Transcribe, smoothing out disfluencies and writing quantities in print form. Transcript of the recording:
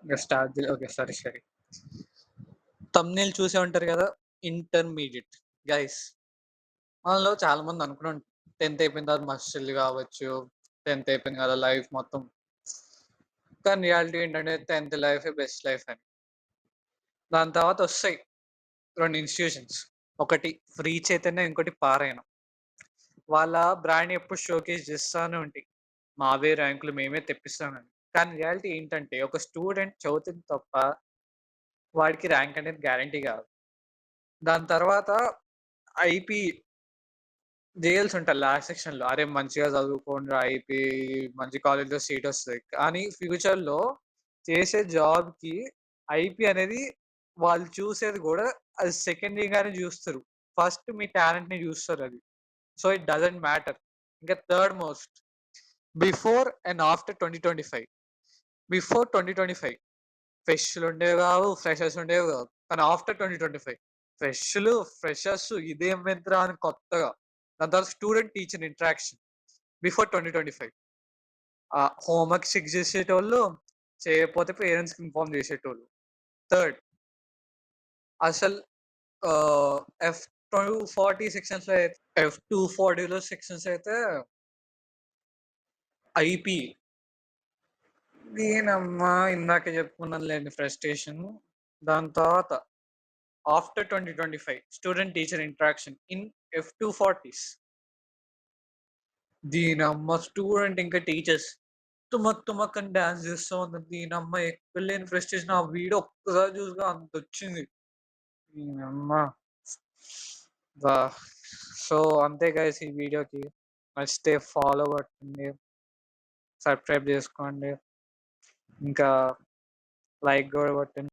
Start okay. సరే. Thumbnail చూసే ఉంటారు కదా! ఇంటర్మీడియేట్ గైస్ మనలో చాలా మంది అనుకుని ఉంటాం. 10థ్ అయిపోయిన తర్వాత మస్తు చిల్ కావచ్చు. 10థ్ అయిపోయింది కదా! లైఫ్ మొత్తం కానీ రియాలిటీ ఏంటంటే 10థ్ లైఫే బెస్ట్ లైఫ్ అని. దాని తర్వాత వస్తాయి 2 ఇన్‌స్టిట్యూషన్స్. ఒకటి ఫ్రీ చైతన్య, ఇంకోటి పారాయణ. వాళ్ళ బ్రాండ్ ఎప్పుడు షోకేస్ చేస్తానే ఉంటాయి. మావే ర్యాంకులు మేమే తెప్పిస్తామని. కానీ రియాలిటీ ఏంటంటే ఒక స్టూడెంట్ చదువుతుంది తప్ప వాడికి ర్యాంక్ అనేది గ్యారంటీ కాదు. దాని తర్వాత ఐపీ జేఎల్స్ ఉంటాయి లాస్ట్ సెక్షన్‌లో. అరే! మంచిగా చదువుకోండిరా ఐపీ మంచి కాలేజ్‌లో సీట్ వస్తది. కానీ ఫ్యూచర్‌లో చేసే జాబ్‌కి ఐపీ అనేది వాళ్ళు చూసేది గూడా అది సెకండరీగానే చూస్తరు. ఫస్ట్ మీ టాలెంట్‌ని చూస్తరది. So, it doesn't matter. ఇంకా third most before and after 2025. Before 2025 ఫెస్ట్‌లుండేవి గావు, ఫ్రెషర్స్ ఉండేవి గావు. కానీ ఆఫ్టర్ 2025 ఫ్రెష్‌లు, ఫ్రెషర్స్ ఇదేం వింతరా అని కొత్తగా. దాని తర్వాత student teacher interaction before 2025 homework check చేసేటోళ్ళు, చేయకపోతే పేరెంట్స్‌కి ఇన్ఫార్మ్ చేసేటోళ్ళు. థర్డ్ అసలు ఆహ్, ఎఫ్ 240 సెక్షన్స్‌లో ఎఫ్ 240లో సెక్షన్స్ అయితే ఐపీ దీనమ్మా ఇందాక చెప్పుకున్నానులెండి ఫ్రస్ట్రేషన్. దాని తర్వాత after 2025 student teacher interaction in F 240స్ దీనమ్మ స్టూడెంట్ ఇంకా టీచర్స్ తుమక్ తుమక్ అని డాన్స్ చేస్తా ఉన్నది. దీనమ్మ ఎక్కడలేని ఫ్రస్ట్రేషన్ ఆ వీడియో ఒక్కసారి చూసినా అంతొచ్చింది. దీనమ్మ బా సో అంతే గైస్ ఈ వీడియోకి. నచ్చితే ఫాలో కొట్టండి, సబ్స్క్రైబ్ చేసుకోండి, ఇంకా లైక్ కూడా కొట్టండి.